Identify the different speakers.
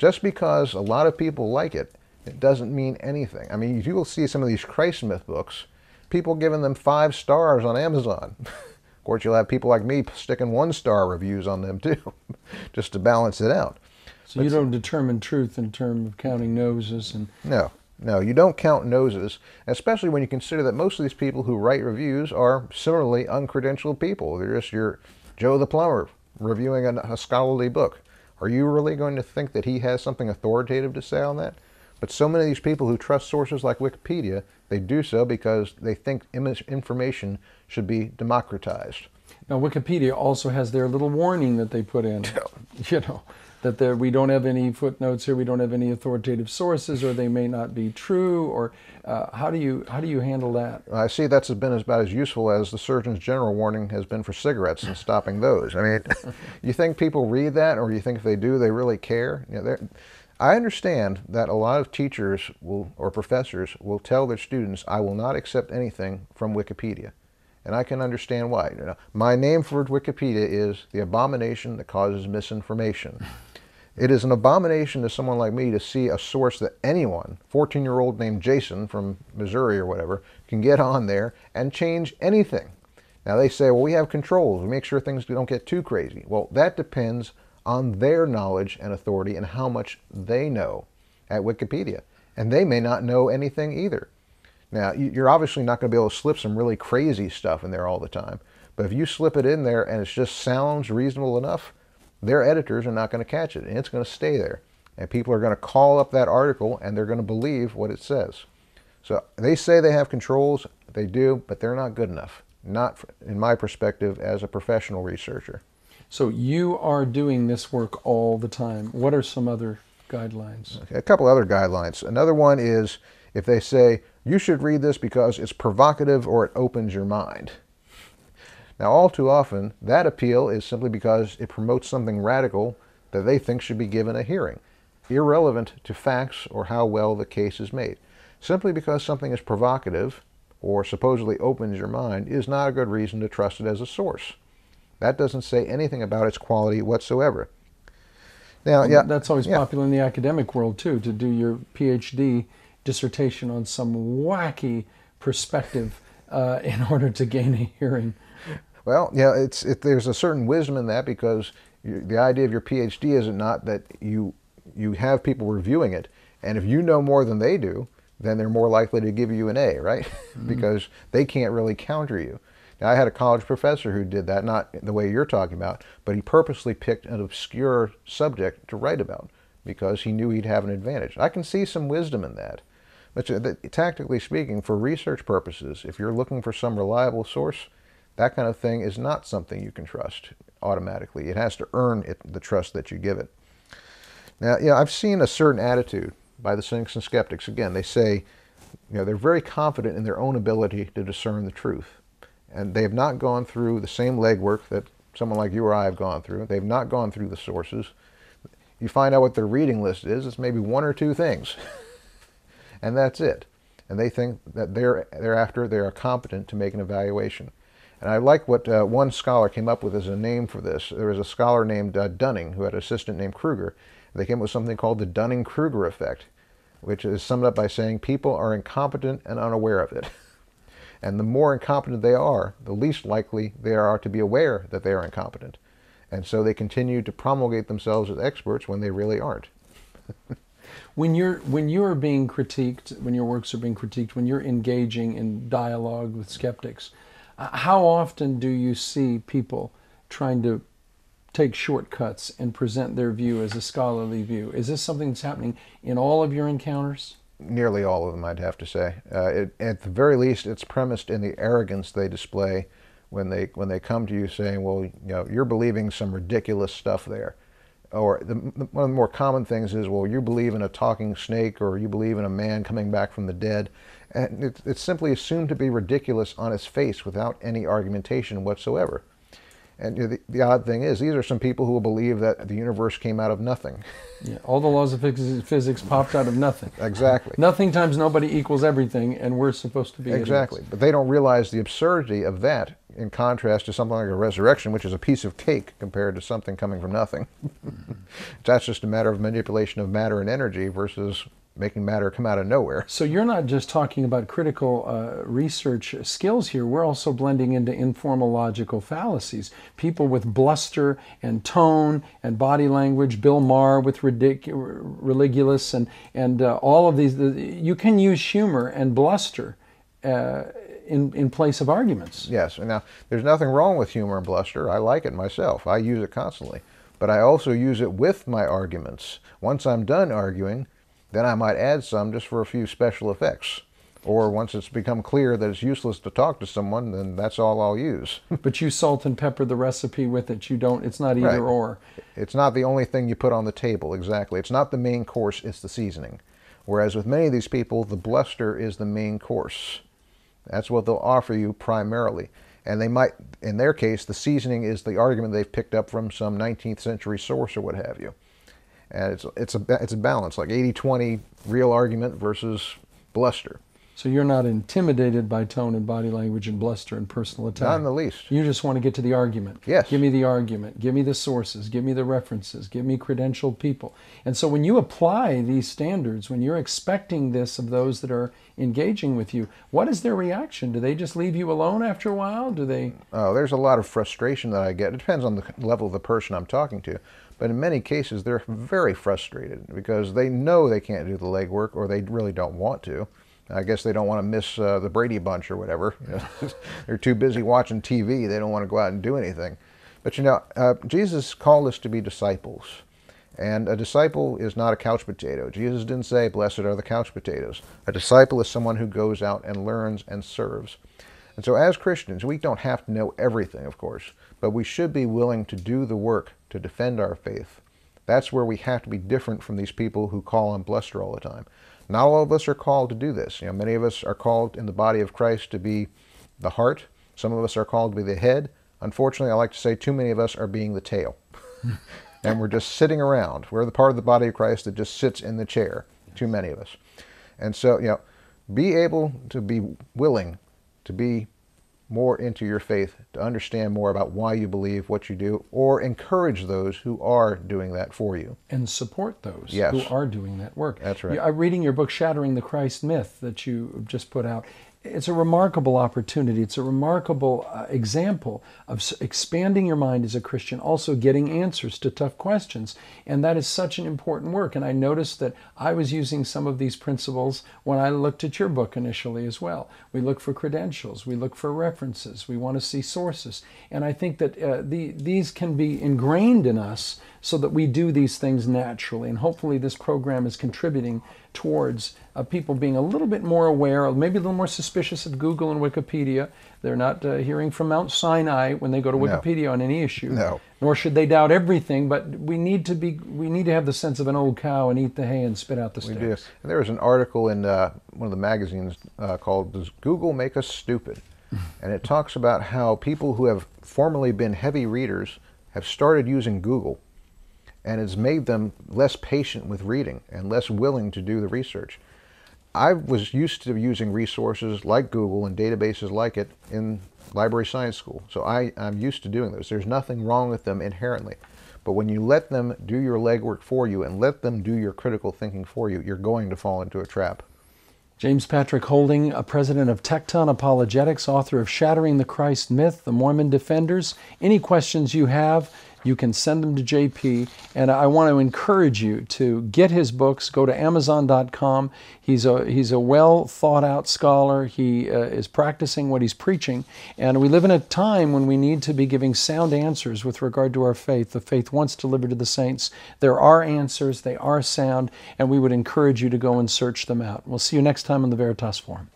Speaker 1: Just because a lot of people like it, it doesn't mean anything. I mean, you will see some of these Christ myth books, people giving them 5 stars on Amazon. Of course, you'll have people like me sticking 1-star reviews on them too, just to balance it out.
Speaker 2: So you don't determine truth in terms of counting noses and...
Speaker 1: No, no, you don't count noses, especially when you consider that most of these people who write reviews are similarly uncredentialed people. They're just your Joe the Plumber reviewing a scholarly book. Are you really going to think that he has something authoritative to say on that? But so many of these people who trust sources like Wikipedia, they do so because they think information should be democratized.
Speaker 2: Now, Wikipedia also has their little warning that they put in, you know, that we don't have any footnotes here, we don't have any authoritative sources, or they may not be true, or how do you handle that?
Speaker 1: I see that's been about as useful as the Surgeon General warning has been for cigarettes and stopping those. I mean, you think people read that, or you think if they do, they really care? You know, I understand that a lot of teachers or professors will tell their students, I will not accept anything from Wikipedia. And I can understand why. You know, my name for Wikipedia is the abomination that causes misinformation. It is an abomination to someone like me to see a source that anyone, 14-year-old named Jason from Missouri or whatever, can get on there and change anything. Now they say, well, we have controls. We make sure things don't get too crazy. Well, that depends on their knowledge and authority and how much they know at Wikipedia. And they may not know anything either. Now, you're obviously not going to be able to slip some really crazy stuff in there all the time. But if you slip it in there and it just sounds reasonable enough, their editors are not going to catch it, and it's going to stay there. And people are going to call up that article, and they're going to believe what it says. So they say they have controls. They do, but they're not good enough. Not in my perspective as a professional researcher.
Speaker 2: So you are doing this work all the time. What are some other guidelines?
Speaker 1: Okay, a couple other guidelines. Another one is if they say, you should read this because it's provocative or it opens your mind. Now, all too often, that appeal is simply because it promotes something radical that they think should be given a hearing, irrelevant to facts or how well the case is made. Simply because something is provocative or supposedly opens your mind is not a good reason to trust it as a source. That doesn't say anything about its quality whatsoever. Now,
Speaker 2: yeah, that's always popular in the academic world too, to do your PhD dissertation on some wacky perspective in order to gain a hearing.
Speaker 1: Well, yeah, there's a certain wisdom in that, because the idea of your PhD is not that you have people reviewing it, and if you know more than they do, then they're more likely to give you an A, right? Mm-hmm. Because they can't really counter you. Now, I had a college professor who did that, not the way you're talking about, but he purposely picked an obscure subject to write about because he knew he'd have an advantage. I can see some wisdom in that. But tactically speaking, for research purposes, if you're looking for some reliable source, that kind of thing is not something you can trust automatically. It has to earn the trust that you give it. Now, I've seen a certain attitude by the cynics and skeptics. Again, they say, they're very confident in their own ability to discern the truth. And they have not gone through the same legwork that someone like you or I have gone through. They've not gone through the sources. You find out what their reading list is. It's maybe 1 or 2 things. And that's it. And they think that thereafter they are competent to make an evaluation. And I like what one scholar came up with as a name for this. There was a scholar named Dunning who had an assistant named Kruger. They came up with something called the Dunning-Kruger effect, which is summed up by saying people are incompetent and unaware of it. And the more incompetent they are, the least likely they are to be aware that they are incompetent. And so they continue to promulgate themselves as experts when they really aren't.
Speaker 2: When you're being critiqued, when your works are being critiqued, when you're engaging in dialogue with skeptics, how often do you see people trying to take shortcuts and present their view as a scholarly view? Is this something that's happening in all of your encounters?
Speaker 1: Nearly all of them, I'd have to say. At the very least, it's premised in the arrogance they display when they come to you saying, well, you're believing some ridiculous stuff there. Or one of the more common things is, well, you believe in a talking snake, or you believe in a man coming back from the dead. And it's simply assumed to be ridiculous on its face without any argumentation whatsoever. And the odd thing is, these are some people who will believe that the universe came out of nothing.
Speaker 2: Yeah, all the laws of physics popped out of nothing.
Speaker 1: Exactly.
Speaker 2: Nothing times nobody equals everything, and we're supposed to be
Speaker 1: exactly.
Speaker 2: idiots.
Speaker 1: But they don't realize the absurdity of that in contrast to something like a resurrection, which is a piece of cake compared to something coming from nothing. That's just a matter of manipulation of matter and energy versus making matter come out of nowhere.
Speaker 2: So you're not just talking about critical research skills here. We're also blending into informal logical fallacies. People with bluster and tone and body language, Bill Maher with Religulous, and all of these. You can use humor and bluster in place of arguments.
Speaker 1: Yes. Now, there's nothing wrong with humor and bluster. I like it myself. I use it constantly. But I also use it with my arguments. Once I'm done arguing, then I might add some just for a few special effects. Or once it's become clear that it's useless to talk to someone, then that's all I'll use.
Speaker 2: But you salt and pepper the recipe with it. You don't. It's not either
Speaker 1: Right.
Speaker 2: or.
Speaker 1: It's not the only thing you put on the table, exactly. It's not the main course, it's the seasoning. Whereas with many of these people, the bluster is the main course. That's what they'll offer you primarily. And they might, in their case, the seasoning is the argument they've picked up from some 19th century source or what have you. And it's a balance, like 80-20 real argument versus bluster.
Speaker 2: So you're not intimidated by tone and body language and bluster and personal attack.
Speaker 1: Not in the least.
Speaker 2: You just want to get to the argument.
Speaker 1: Yes.
Speaker 2: Give me the argument. Give me the sources. Give me the references. Give me credentialed people. And so when you apply these standards, when you're expecting this of those that are engaging with you, what is their reaction? Do they just leave you alone after a while? Do they?
Speaker 1: Oh, there's a lot of frustration that I get. It depends on the level of the person I'm talking to. But in many cases, they're very frustrated because they know they can't do the legwork, or they really don't want to. I guess they don't want to miss the Brady Bunch or whatever. They're too busy watching TV. They don't want to go out and do anything. But Jesus called us to be disciples. And a disciple is not a couch potato. Jesus didn't say, blessed are the couch potatoes. A disciple is someone who goes out and learns and serves. And so as Christians, we don't have to know everything, of course, but we should be willing to do the work to defend our faith. That's where we have to be different from these people who call on bluster all the time. Not all of us are called to do this. Many of us are called in the body of Christ to be the heart. Some of us are called to be the head. Unfortunately, I like to say too many of us are being the tail. And we're just sitting around. We're the part of the body of Christ that just sits in the chair. Too many of us. And so, be able to be willing to be more into your faith, to understand more about why you believe what you do, or encourage those who are doing that for you.
Speaker 2: And support those
Speaker 1: Yes.
Speaker 2: who are doing that work.
Speaker 1: That's right.
Speaker 2: I'm reading your book, Shattering the Christ Myth, that you just put out. It's a remarkable opportunity. It's a remarkable example of expanding your mind as a Christian, also getting answers to tough questions. And that is such an important work. And I noticed that I was using some of these principles when I looked at your book initially as well. We look for credentials. We look for references. We want to see sources. And I think that these can be ingrained in us so that we do these things naturally. And hopefully this program is contributing towards people being a little bit more aware, or maybe a little more suspicious of Google and Wikipedia. They're not hearing from Mount Sinai when they go to Wikipedia on any issue.
Speaker 1: No.
Speaker 2: Nor should they doubt everything, but we need to have the sense of an old cow and eat the hay and spit out the sticks.
Speaker 1: We do. And there was an article in one of the magazines called "Does Google Make Us Stupid?" And it talks about how people who have formerly been heavy readers have started using Google, and it's made them less patient with reading and less willing to do the research. I was used to using resources like Google and databases like it in library science school, so I'm used to doing those. There's nothing wrong with them inherently. But when you let them do your legwork for you and let them do your critical thinking for you, you're going to fall into a trap.
Speaker 2: James Patrick Holding, president of Tecton Apologetics, author of Shattering the Christ Myth, The Mormon Defenders. Any questions you have, you can send them to JP. And I want to encourage you to get his books. Go to Amazon.com. He's a well thought out scholar. He is practicing what he's preaching. And we live in a time when we need to be giving sound answers with regard to our faith. The faith once delivered to the saints. There are answers. They are sound. And we would encourage you to go and search them out. We'll see you next time on the Veritas Forum.